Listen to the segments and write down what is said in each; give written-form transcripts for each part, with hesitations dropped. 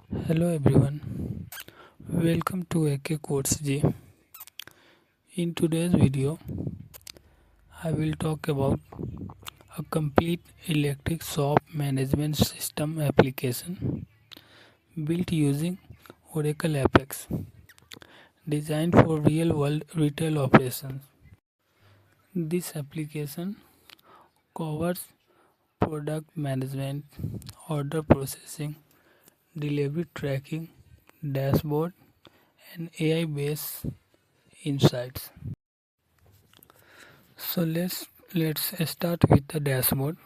Hello everyone, welcome to AK Codes G. In today's video, I will talk about a complete electric shop management system application built using Oracle Apex, designed for real-world retail operations. This application covers product management, order processing, delivery tracking, dashboard, and AI-based insights. So let's start with the dashboard.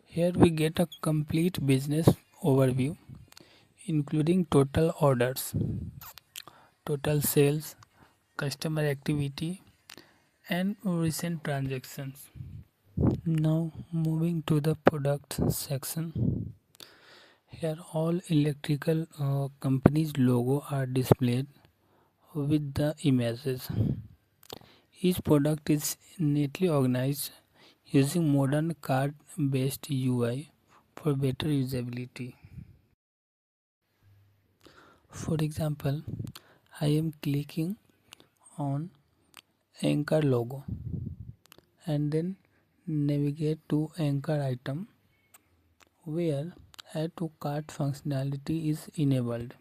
Here we get a complete business overview including total orders, total sales, customer activity and recent transactions. Now moving to the product section. Here all electrical companies logo are displayed with the images. Each product is neatly organized using modern card-based UI for better usability. For example, I am clicking on anchor logo and then navigate to anchor item where add to cart functionality is enabled.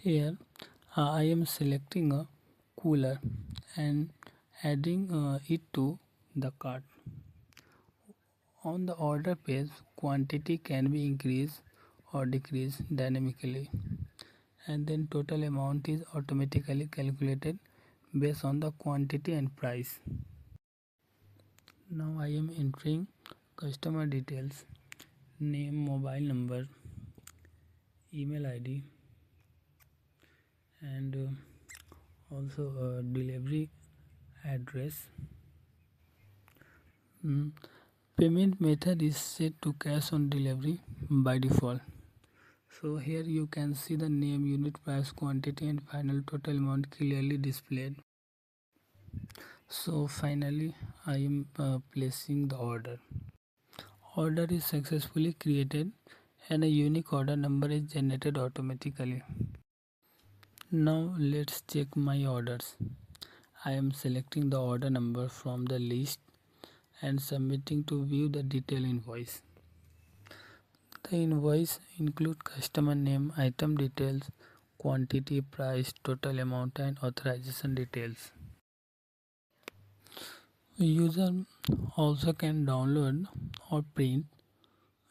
Here I am selecting a cooler and adding it to the cart. On the order page, quantity can be increased or decreased dynamically, and then total amount is automatically calculated based on the quantity and price. Now I am entering customer details, name, mobile number, email ID, and also delivery address. Payment method is set to cash on delivery by default. So here you can see the name, unit price, quantity and final total amount clearly displayed. So finally I am placing the order. Order is successfully created and a unique order number is generated automatically. Now let's check my orders. I am selecting the order number from the list and submitting to view the detailed invoice. The invoice includes customer name, item details, quantity, price, total amount and authorization details. User also can download or print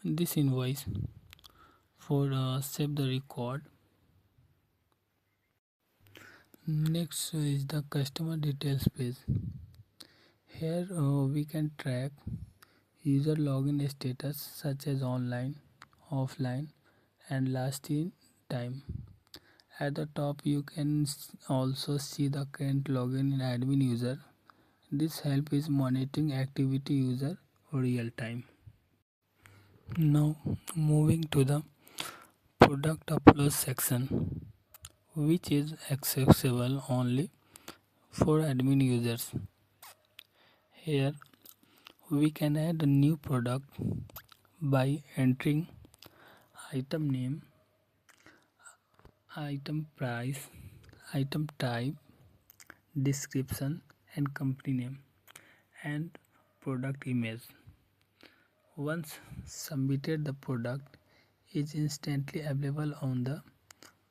this invoice for save the record. Next is the customer details page. Here we can track user login status such as online, offline and last in time. At the top you can also see the current login in admin user. This help is monitoring activity user real time. Now moving to the product upload section, which is accessible only for admin users. Here we can add a new product by entering item name, item price, item type, description and company name and product image. Once submitted, the product is instantly available on the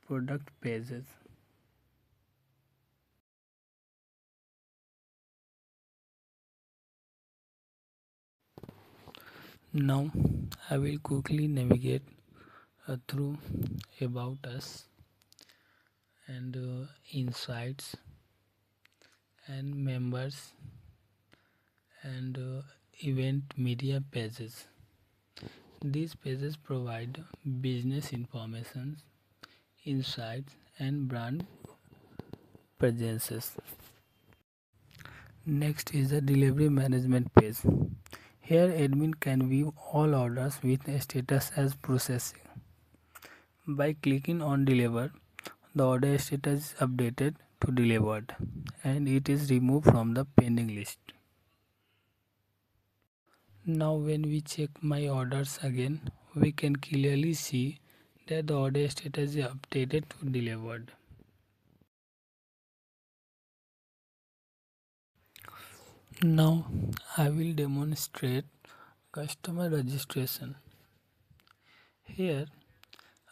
product pages. Now I will quickly navigate through about us and insights and members and event media pages. These pages provide business information, insights and brand presences. Next is the delivery management page. Here admin can view all orders with status as processing. By clicking on deliver, the order status is updated to delivered and it is removed from the pending list. Now when we check my orders again, we can clearly see that the order status is updated to delivered. Now I will demonstrate customer registration. Here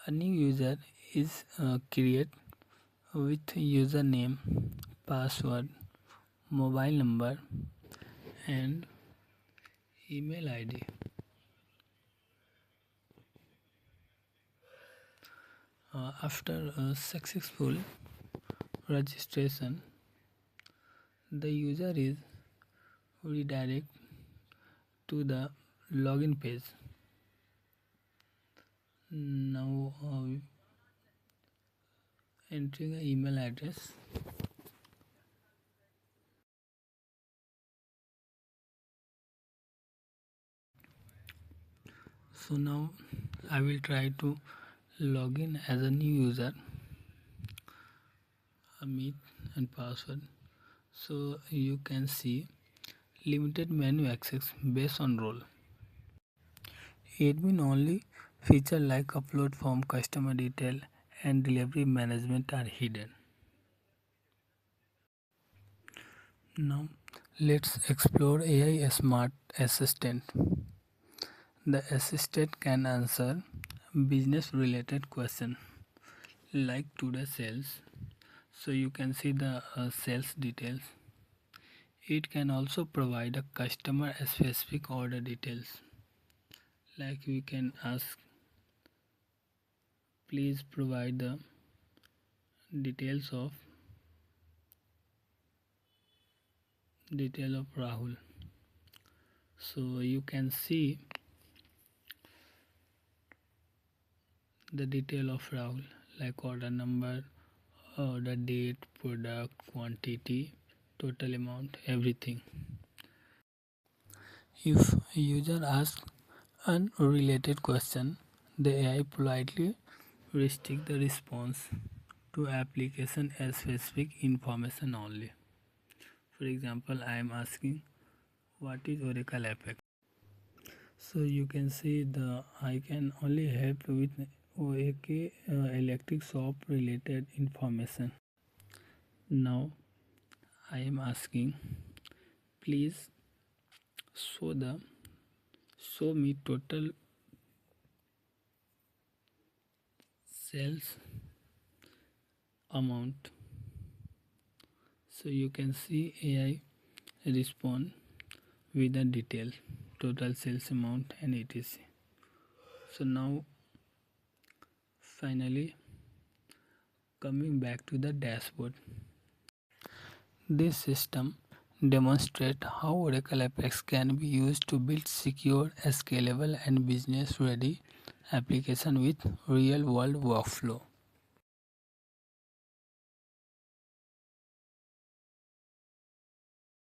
a new user is created with username, password, mobile number and email ID. After a successful registration, the user is redirected to the login page. Now entering an email address. So now I will try to log in as a new user, Amit and password. So you can see limited menu access based on role. Admin only feature like upload form, customer detail and delivery management are hidden. Now let's explore AI Smart Assistant. The assistant can answer business related questions like today's sales. So you can see the sales details. It can also provide a customer specific order details. Like we can ask, please provide the detail of Rahul. So you can see the detail of Rahul like order number, order date, product, quantity, total amount, everything. If a user asks unrelated question, the AI politely restrict the response to application as specific information only. For example, I am asking what is Oracle Apex. So you can see the I can only help with OAK electric shop related information. Now I am asking, please show me total sales amount. So you can see AI respond with the detail, total sales amount and etc. So now finally coming back to the dashboard. This system demonstrates how Oracle Apex can be used to build secure, scalable and business ready application with real world workflow.